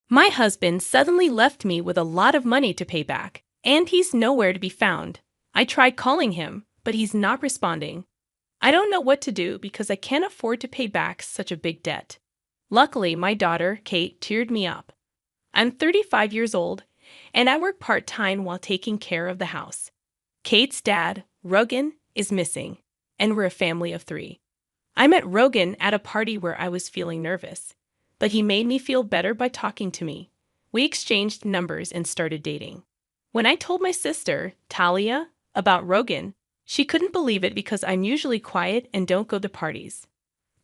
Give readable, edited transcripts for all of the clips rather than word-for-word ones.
My husband suddenly left me with a lot of money to pay back, and he's nowhere to be found. I tried calling him, but he's not responding. I don't know what to do because I can't afford to pay back such a big debt. Luckily, my daughter, Kate, cheered me up. I'm 35 years old, and I work part-time while taking care of the house. Kate's dad, Rogan, is missing, and we're a family of 3. I met Rogan at a party where I was feeling nervous, but he made me feel better by talking to me. We exchanged numbers and started dating. When I told my sister, Talia, about Rogan, she couldn't believe it because I'm usually quiet and don't go to parties.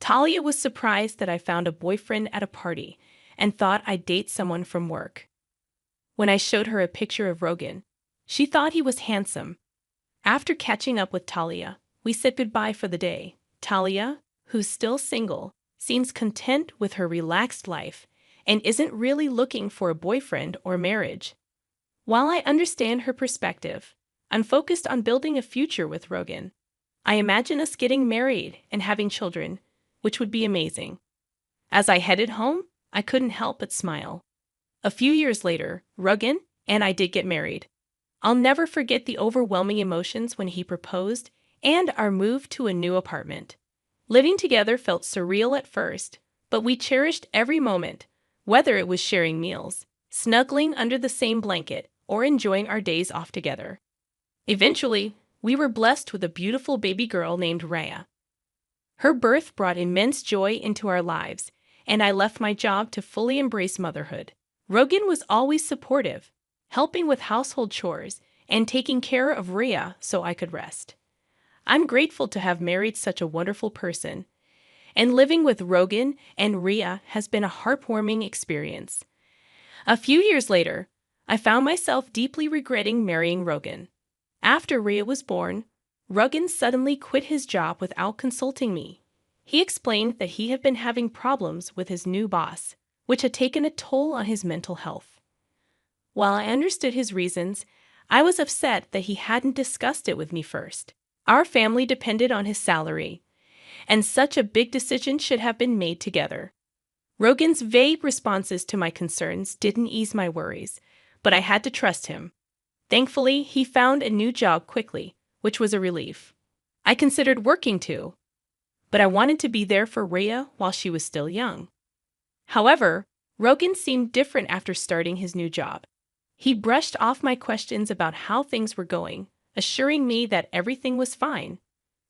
Talia was surprised that I found a boyfriend at a party and thought I'd date someone from work. When I showed her a picture of Rogan, she thought he was handsome. After catching up with Talia, we said goodbye for the day. Talia, who's still single, seems content with her relaxed life and isn't really looking for a boyfriend or marriage. While I understand her perspective, I'm focused on building a future with Rogan. I imagine us getting married and having children, which would be amazing. As I headed home, I couldn't help but smile. A few years later, Rogan and I did get married. I'll never forget the overwhelming emotions when he proposed and our move to a new apartment. Living together felt surreal at first, but we cherished every moment, whether it was sharing meals, snuggling under the same blanket, or enjoying our days off together. Eventually, we were blessed with a beautiful baby girl named Rhea. Her birth brought immense joy into our lives, and I left my job to fully embrace motherhood. Rogan was always supportive, helping with household chores and taking care of Rhea so I could rest. I'm grateful to have married such a wonderful person, and living with Rogan and Rhea has been a heartwarming experience. A few years later, I found myself deeply regretting marrying Rogan. After Rhea was born, Rogan suddenly quit his job without consulting me. He explained that he had been having problems with his new boss, which had taken a toll on his mental health. While I understood his reasons, I was upset that he hadn't discussed it with me first. Our family depended on his salary, and such a big decision should have been made together. Rogan's vague responses to my concerns didn't ease my worries, but I had to trust him. Thankfully, he found a new job quickly, which was a relief. I considered working too, but I wanted to be there for Rhea while she was still young. However, Rogan seemed different after starting his new job. He brushed off my questions about how things were going, assuring me that everything was fine.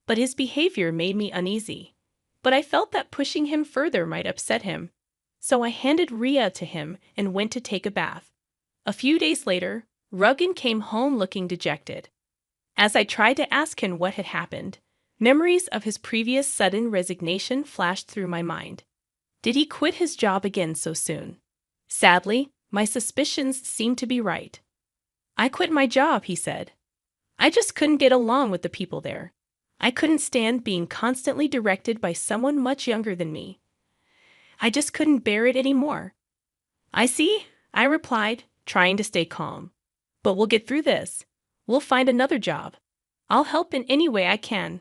But his behavior made me uneasy. But I felt that pushing him further might upset him. So I handed Rhea to him and went to take a bath. A few days later, Rogan came home looking dejected. As I tried to ask him what had happened, memories of his previous sudden resignation flashed through my mind. Did he quit his job again so soon? Sadly, my suspicions seemed to be right. I quit my job, he said. I just couldn't get along with the people there. I couldn't stand being constantly directed by someone much younger than me. I just couldn't bear it anymore. I see, I replied, trying to stay calm. But we'll get through this. We'll find another job. I'll help in any way I can.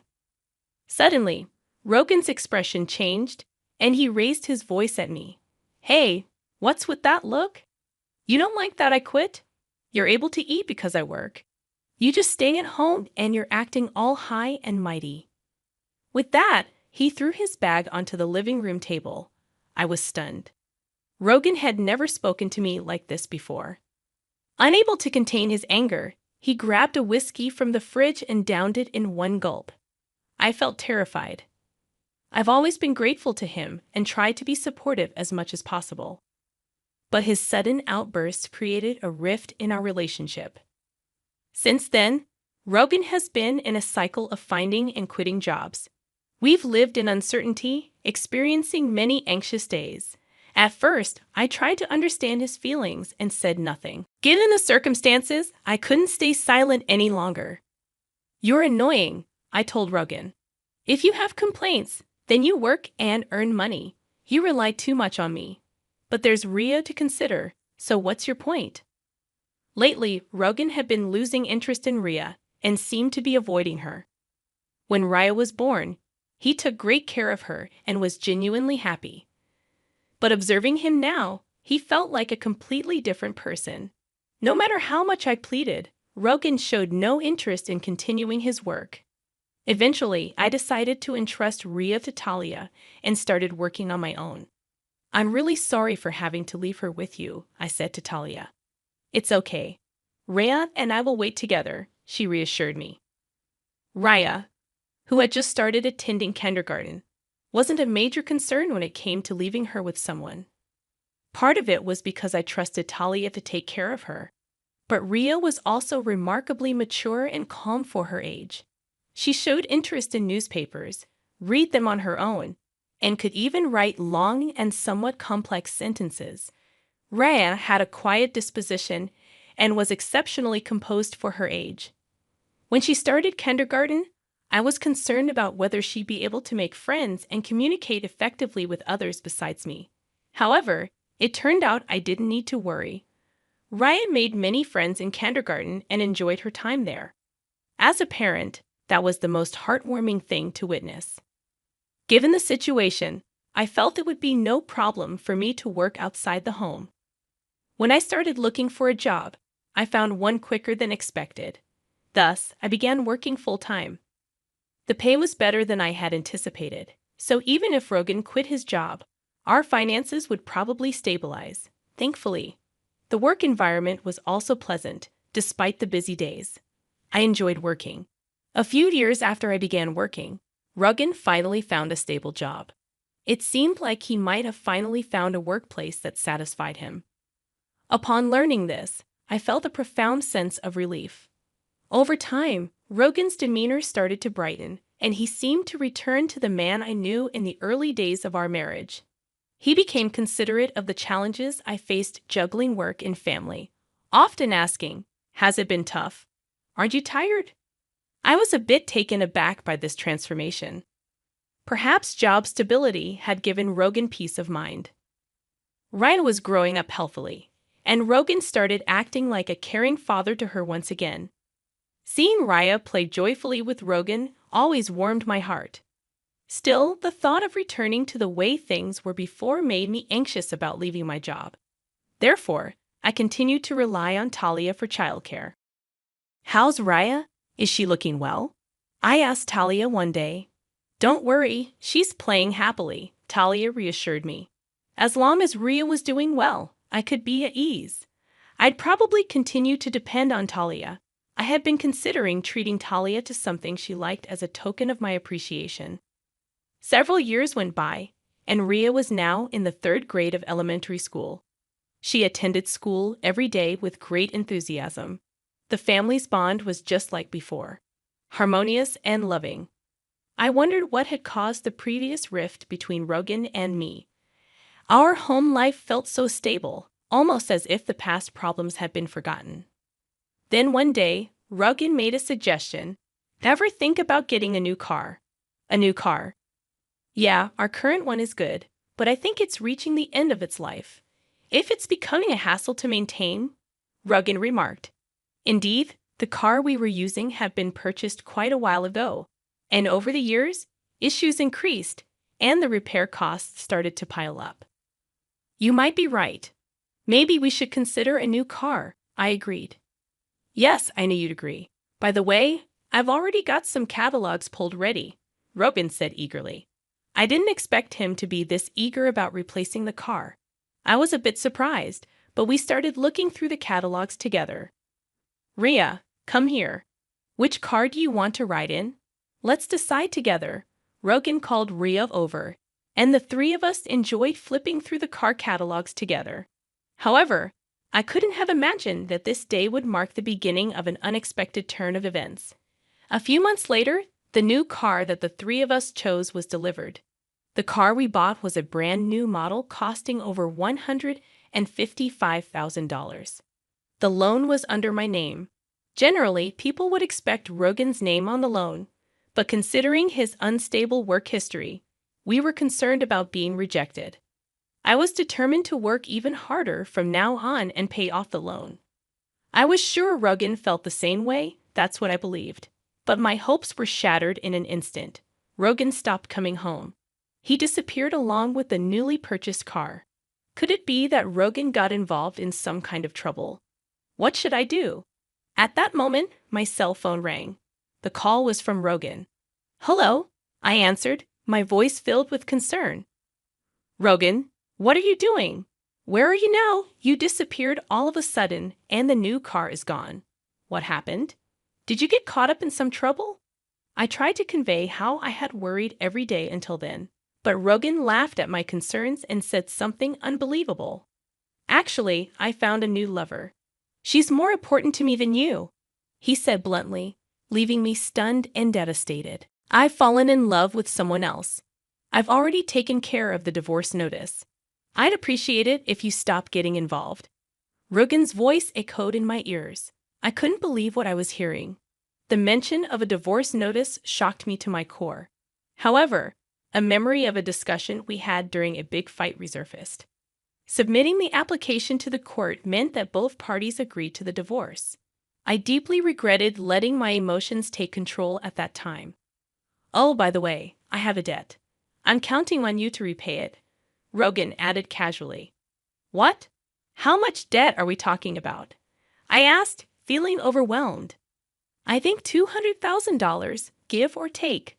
Suddenly, Rogan's expression changed, and he raised his voice at me. Hey, what's with that look? You don't like that I quit? You're able to eat because I work. You just stay at home and you're acting all high and mighty. With that, he threw his bag onto the living room table. I was stunned. Rogan had never spoken to me like this before. Unable to contain his anger, he grabbed a whiskey from the fridge and downed it in one gulp. I felt terrified. I've always been grateful to him and tried to be supportive as much as possible. But his sudden outburst created a rift in our relationship. Since then, Rogan has been in a cycle of finding and quitting jobs. We've lived in uncertainty, experiencing many anxious days. At first, I tried to understand his feelings and said nothing. Given the circumstances, I couldn't stay silent any longer. You're annoying, I told Rogan. If you have complaints, then you work and earn money. You rely too much on me. But there's Rhea to consider, so what's your point? Lately, Rogan had been losing interest in Rhea and seemed to be avoiding her. When Rhea was born, he took great care of her and was genuinely happy. But observing him now, He felt like a completely different person. No matter how much I pleaded, Rogan showed no interest in continuing his work. Eventually, I decided to entrust Rhea to Talia and started working on my own. "I'm really sorry for having to leave her with you," I said to Talia. "It's okay. Rhea and I will wait together," she reassured me. Raya, who had just started attending kindergarten, wasn't a major concern when it came to leaving her with someone. Part of it was because I trusted Talia to take care of her. But Rhea was also remarkably mature and calm for her age. She showed interest in newspapers, read them on her own, and could even write long and somewhat complex sentences. Rhea had a quiet disposition and was exceptionally composed for her age. When she started kindergarten, I was concerned about whether she'd be able to make friends and communicate effectively with others besides me. However, it turned out I didn't need to worry. Raya made many friends in kindergarten and enjoyed her time there. As a parent, that was the most heartwarming thing to witness. Given the situation, I felt it would be no problem for me to work outside the home. When I started looking for a job, I found one quicker than expected. Thus, I began working full-time. The pay was better than I had anticipated, so even if Rogan quit his job, our finances would probably stabilize. Thankfully, the work environment was also pleasant, despite the busy days. I enjoyed working. A few years after I began working, Rogan finally found a stable job. It seemed like he might have finally found a workplace that satisfied him. Upon learning this, I felt a profound sense of relief. Over time, Rogan's demeanor started to brighten, and he seemed to return to the man I knew in the early days of our marriage. He became considerate of the challenges I faced juggling work and family, often asking, "Has it been tough? Aren't you tired?" I was a bit taken aback by this transformation. Perhaps job stability had given Rogan peace of mind. Ryan was growing up healthily, and Rogan started acting like a caring father to her once again. Seeing Raya play joyfully with Rogan always warmed my heart. Still, the thought of returning to the way things were before made me anxious about leaving my job. Therefore, I continued to rely on Talia for childcare. "How's Raya? Is she looking well?" I asked Talia one day. "Don't worry, she's playing happily," Talia reassured me. As long as Rhea was doing well, I could be at ease. I'd probably continue to depend on Talia. I had been considering treating Talia to something she liked as a token of my appreciation. Several years went by, and Rhea was now in the 3rd grade of elementary school. She attended school every day with great enthusiasm. The family's bond was just like before, harmonious and loving. I wondered what had caused the previous rift between Rogan and me. Our home life felt so stable, almost as if the past problems had been forgotten. Then one day, Rogan made a suggestion. "Ever think about getting a new car?" "A new car?" "Yeah, our current one is good, but I think it's reaching the end of its life. If it's becoming a hassle to maintain," Rogan remarked. Indeed, the car we were using had been purchased quite a while ago, and over the years, issues increased, and the repair costs started to pile up. "You might be right. Maybe we should consider a new car," I agreed. "Yes, I knew you'd agree. By the way, I've already got some catalogs pulled ready," Rogan said eagerly. I didn't expect him to be this eager about replacing the car. I was a bit surprised, but we started looking through the catalogs together. "Rhea, come here. Which car do you want to ride in? Let's decide together." Rogan called Rhea over, and the three of us enjoyed flipping through the car catalogs together. However, I couldn't have imagined that this day would mark the beginning of an unexpected turn of events. A few months later, the new car that the three of us chose was delivered. The car we bought was a brand new model costing over $155,000. The loan was under my name. Generally, people would expect Rogan's name on the loan, but considering his unstable work history, we were concerned about being rejected. I was determined to work even harder from now on and pay off the loan. I was sure Rogan felt the same way, that's what I believed. But my hopes were shattered in an instant. Rogan stopped coming home. He disappeared along with the newly purchased car. Could it be that Rogan got involved in some kind of trouble? What should I do? At that moment, my cell phone rang. The call was from Rogan. Hello, I answered, my voice filled with concern. Rogan, what are you doing? Where are you now? You disappeared all of a sudden, and the new car is gone. What happened? Did you get caught up in some trouble? I tried to convey how I had worried every day until then, but Rogan laughed at my concerns and said something unbelievable. Actually, I found a new lover. She's more important to me than you, he said bluntly, leaving me stunned and devastated. I've fallen in love with someone else. I've already taken care of the divorce notice. I'd appreciate it if you stopped getting involved. Rogan's voice echoed in my ears. I couldn't believe what I was hearing. The mention of a divorce notice shocked me to my core. However, a memory of a discussion we had during a big fight resurfaced. Submitting the application to the court meant that both parties agreed to the divorce. I deeply regretted letting my emotions take control at that time. Oh, by the way, I have a debt. I'm counting on you to repay it, Rogan added casually. What? How much debt are we talking about? I asked, feeling overwhelmed. I think $200,000, give or take.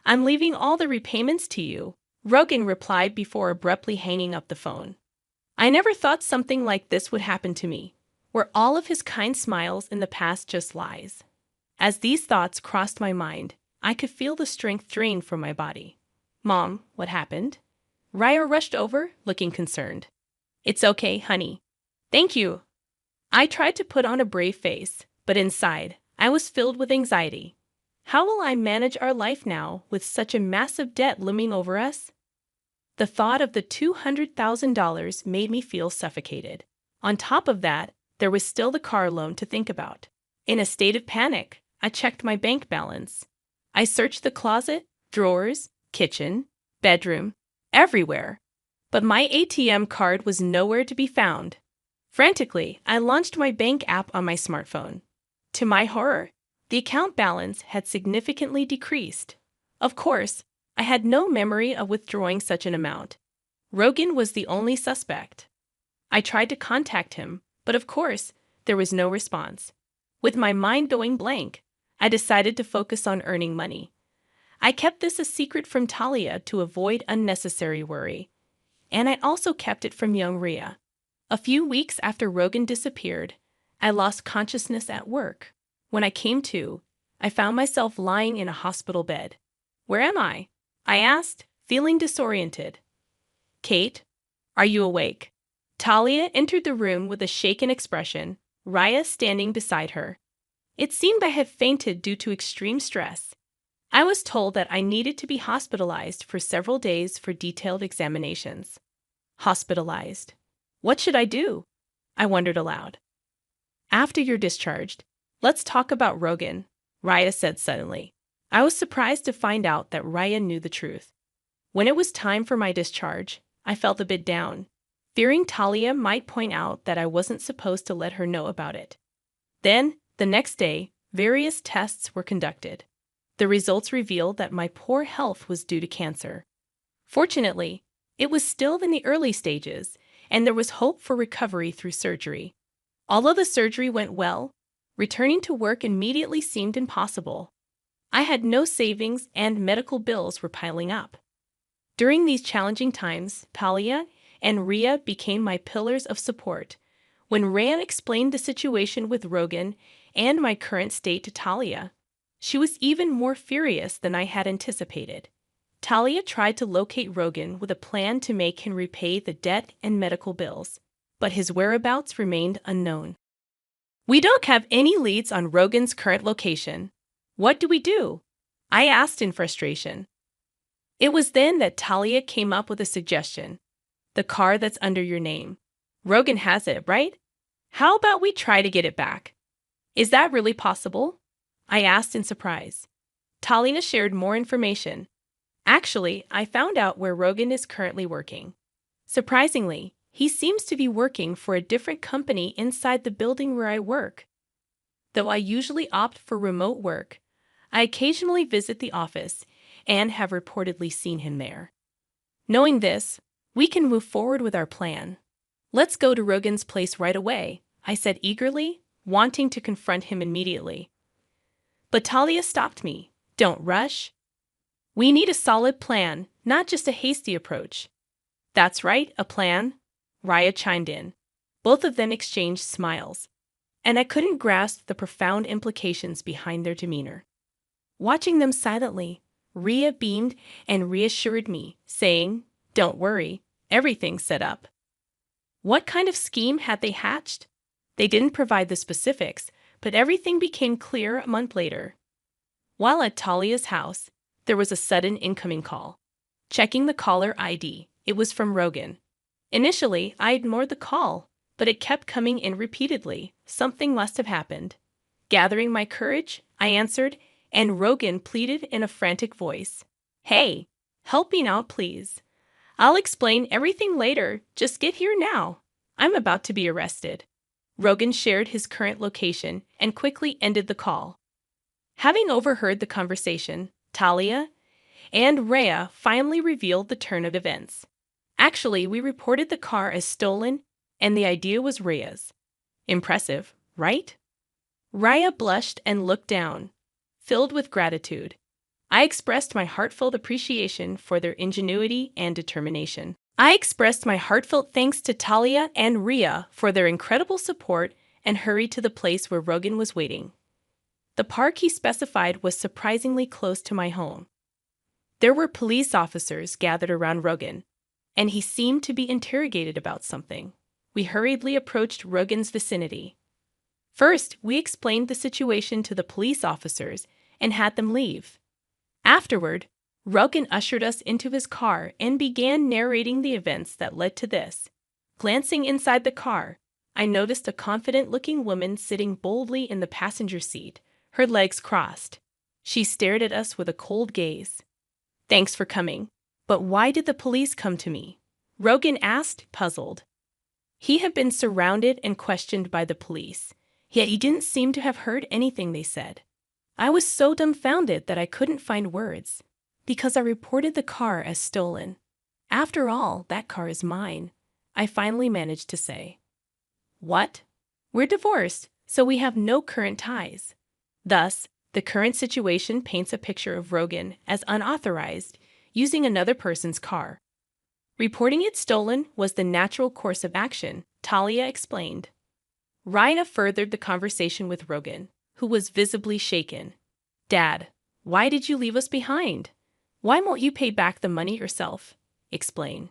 I'm leaving all the repayments to you, Rogan replied before abruptly hanging up the phone. I never thought something like this would happen to me. Were all of his kind smiles in the past just lies? As these thoughts crossed my mind, I could feel the strength drain from my body. Mom, what happened? Raya rushed over, looking concerned. It's okay, honey. Thank you. I tried to put on a brave face, but inside, I was filled with anxiety. How will I manage our life now with such a massive debt looming over us? The thought of the $200,000 made me feel suffocated. On top of that, there was still the car loan to think about. In a state of panic, I checked my bank balance. I searched the closet, drawers, kitchen, bedroom, everywhere. But my ATM card was nowhere to be found. Frantically, I launched my bank app on my smartphone. To my horror, the account balance had significantly decreased. Of course, I had no memory of withdrawing such an amount. Rogan was the only suspect. I tried to contact him, but of course, there was no response. With my mind going blank, I decided to focus on earning money. I kept this a secret from Talia to avoid unnecessary worry. And I also kept it from young Rhea. A few weeks after Rogan disappeared, I lost consciousness at work. When I came to, I found myself lying in a hospital bed. Where am I? I asked, feeling disoriented. Kate, are you awake? Talia entered the room with a shaken expression, Raya standing beside her. It seemed I had fainted due to extreme stress. I was told that I needed to be hospitalized for several days for detailed examinations. Hospitalized. What should I do? I wondered aloud. After you're discharged, let's talk about Rogan, Raya said suddenly. I was surprised to find out that Raya knew the truth. When it was time for my discharge, I felt a bit down, fearing Talia might point out that I wasn't supposed to let her know about it. Then, the next day, various tests were conducted. The results revealed that my poor health was due to cancer. Fortunately, it was still in the early stages, and there was hope for recovery through surgery. Although the surgery went well, returning to work immediately seemed impossible. I had no savings and medical bills were piling up. During these challenging times, Talia and Rhea became my pillars of support. When Rhea explained the situation with Rogan and my current state to Talia, she was even more furious than I had anticipated. Talia tried to locate Rogan with a plan to make him repay the debt and medical bills, but his whereabouts remained unknown. We don't have any leads on Rogan's current location. What do we do? I asked in frustration. It was then that Talia came up with a suggestion. The car that's under your name. Rogan has it, right? How about we try to get it back? Is that really possible? I asked in surprise. Talia shared more information. Actually, I found out where Rogan is currently working. Surprisingly, he seems to be working for a different company inside the building where I work. Though I usually opt for remote work, I occasionally visit the office and have reportedly seen him there. Knowing this, We can move forward with our plan. Let's go to Rogan's place right away, I said eagerly, wanting to confront him immediately. But Talia stopped me. Don't rush. We need a solid plan, not just a hasty approach. That's right, a plan, Raya chimed in. Both of them exchanged smiles, and I couldn't grasp the profound implications behind their demeanor. Watching them silently, Rhea beamed and reassured me, saying, "Don't worry, everything's set up." What kind of scheme had they hatched? They didn't provide the specifics, but everything became clear a month later. While at Talia's house, there was a sudden incoming call. Checking the caller ID, it was from Rogan. Initially, I ignored the call, but it kept coming in repeatedly. Something must have happened. Gathering my courage, I answered, and Rogan pleaded in a frantic voice. "Hey, help me out, please. I'll explain everything later. Just get here now. I'm about to be arrested." Rogan shared his current location and quickly ended the call. Having overheard the conversation, Talia and Rhea finally revealed the turn of events. Actually, we reported the car as stolen, and the idea was Rhea's. Impressive, right? Rhea blushed and looked down, filled with gratitude. I expressed my heartfelt appreciation for their ingenuity and determination. I expressed my heartfelt thanks to Talia and Rhea for their incredible support and hurried to the place where Rogan was waiting. The park he specified was surprisingly close to my home. There were police officers gathered around Rogan, and he seemed to be interrogated about something. We hurriedly approached Rogan's vicinity. First, we explained the situation to the police officers and had them leave. Afterward, Rogan ushered us into his car and began narrating the events that led to this. Glancing inside the car, I noticed a confident-looking woman sitting boldly in the passenger seat, her legs crossed. She stared at us with a cold gaze. "Thanks for coming. But why did the police come to me?" Rogan asked, puzzled. He had been surrounded and questioned by the police, yet he didn't seem to have heard anything they said. I was so dumbfounded that I couldn't find words, because I reported the car as stolen. "After all, that car is mine," I finally managed to say. "What? We're divorced, so we have no current ties." Thus, the current situation paints a picture of Rogan as unauthorized, using another person's car. Reporting it stolen was the natural course of action, Talia explained. Rhea furthered the conversation with Rogan, who was visibly shaken. "Dad, why did you leave us behind? Why won't you pay back the money yourself? Explain."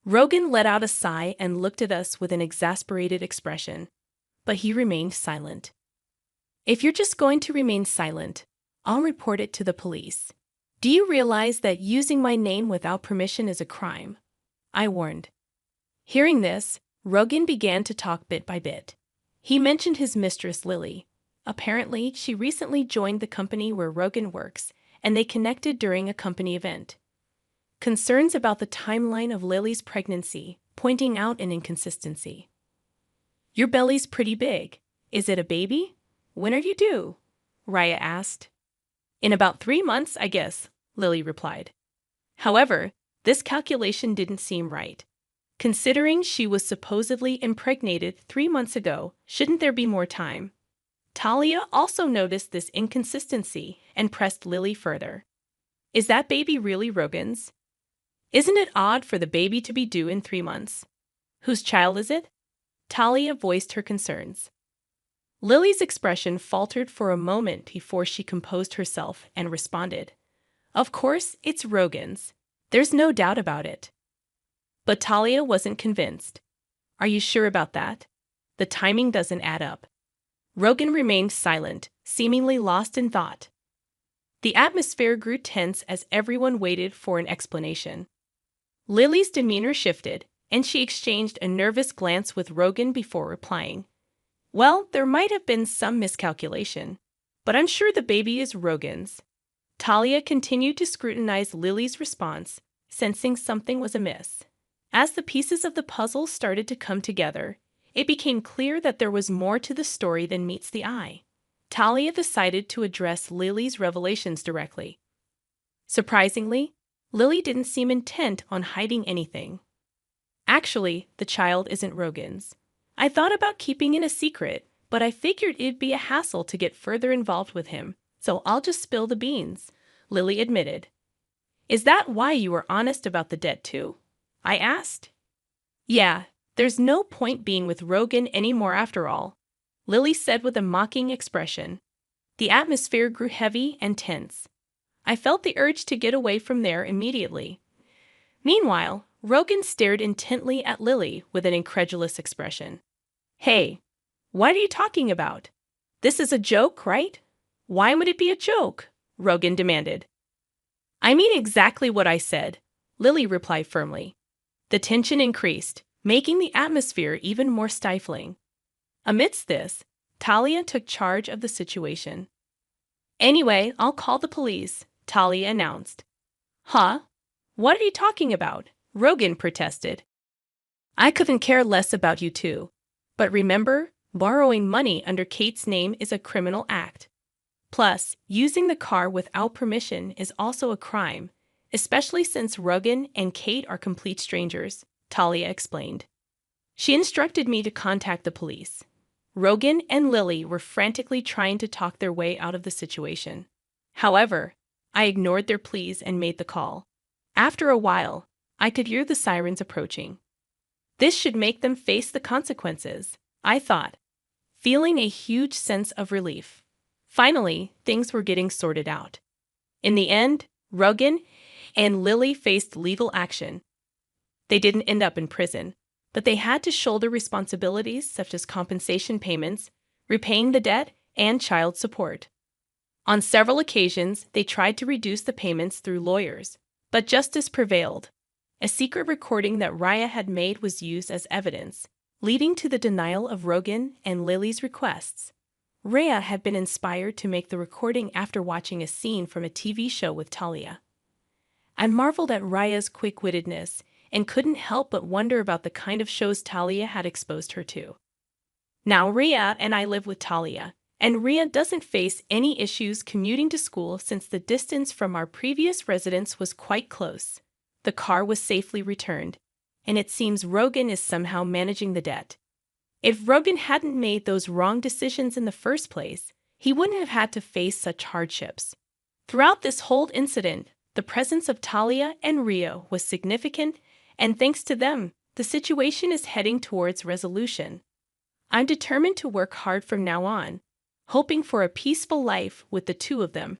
Rogan let out a sigh and looked at us with an exasperated expression, but he remained silent. "If you're just going to remain silent, I'll report it to the police. Do you realize that using my name without permission is a crime?" I warned. Hearing this, Rogan began to talk bit by bit. He mentioned his mistress, Lily. Apparently, she recently joined the company where Rogan works, and they connected during a company event. Concerns about the timeline of Lily's pregnancy, pointing out an inconsistency. "Your belly's pretty big. Is it a baby? When are you due?" Rhea asked. "In about 3 months, I guess," Lily replied. However, this calculation didn't seem right. Considering she was supposedly impregnated 3 months ago, shouldn't there be more time? Talia also noticed this inconsistency and pressed Lily further. "Is that baby really Rogan's? Isn't it odd for the baby to be due in 3 months? Whose child is it?" Talia voiced her concerns. Lily's expression faltered for a moment before she composed herself and responded, "Of course, it's Rogan's. There's no doubt about it." But Talia wasn't convinced. "Are you sure about that? The timing doesn't add up." Rogan remained silent, seemingly lost in thought. The atmosphere grew tense as everyone waited for an explanation. Lily's demeanor shifted, and she exchanged a nervous glance with Rogan before replying. "Well, there might have been some miscalculation, but I'm sure the baby is Rogan's." Talia continued to scrutinize Lily's response, sensing something was amiss. As the pieces of the puzzle started to come together, it became clear that there was more to the story than meets the eye. Talia decided to address Lily's revelations directly. Surprisingly, Lily didn't seem intent on hiding anything. Actually, the child isn't Rogan's. I thought about keeping it a secret, but I figured it'd be a hassle to get further involved with him, so I'll just spill the beans, Lily admitted. Is that why you were honest about the debt too? I asked. Yeah, there's no point being with Rogan anymore after all, Lily said with a mocking expression. The atmosphere grew heavy and tense. I felt the urge to get away from there immediately. Meanwhile, Rogan stared intently at Lily with an incredulous expression. Hey, what are you talking about? This is a joke, right? Why would it be a joke? Rogan demanded. I mean exactly what I said, Lily replied firmly. The tension increased, making the atmosphere even more stifling. Amidst this, Talia took charge of the situation. Anyway, I'll call the police, Talia announced. Huh? What are you talking about? Rogan protested. I couldn't care less about you two. But remember, borrowing money under Kate's name is a criminal act. Plus, using the car without permission is also a crime, especially since Rogan and Kate are complete strangers, Talia explained. She instructed me to contact the police. Rogan and Lily were frantically trying to talk their way out of the situation. However, I ignored their pleas and made the call. After a while, I could hear the sirens approaching. This should make them face the consequences, I thought, feeling a huge sense of relief. Finally, things were getting sorted out. In the end, Rogan and Lily faced legal action. They didn't end up in prison, but they had to shoulder responsibilities such as compensation payments, repaying the debt, and child support. On several occasions, they tried to reduce the payments through lawyers, but justice prevailed. A secret recording that Raya had made was used as evidence, leading to the denial of Rogan and Lily's requests. Raya had been inspired to make the recording after watching a scene from a TV show with Talia. I marveled at Raya's quick-wittedness and couldn't help but wonder about the kind of shows Talia had exposed her to. Now Rhea and I live with Talia, and Rhea doesn't face any issues commuting to school since the distance from our previous residence was quite close. The car was safely returned, and it seems Rogan is somehow managing the debt. If Rogan hadn't made those wrong decisions in the first place, he wouldn't have had to face such hardships. Throughout this whole incident, the presence of Talia and Rio was significant, and thanks to them, the situation is heading towards resolution. I'm determined to work hard from now on, hoping for a peaceful life with the two of them.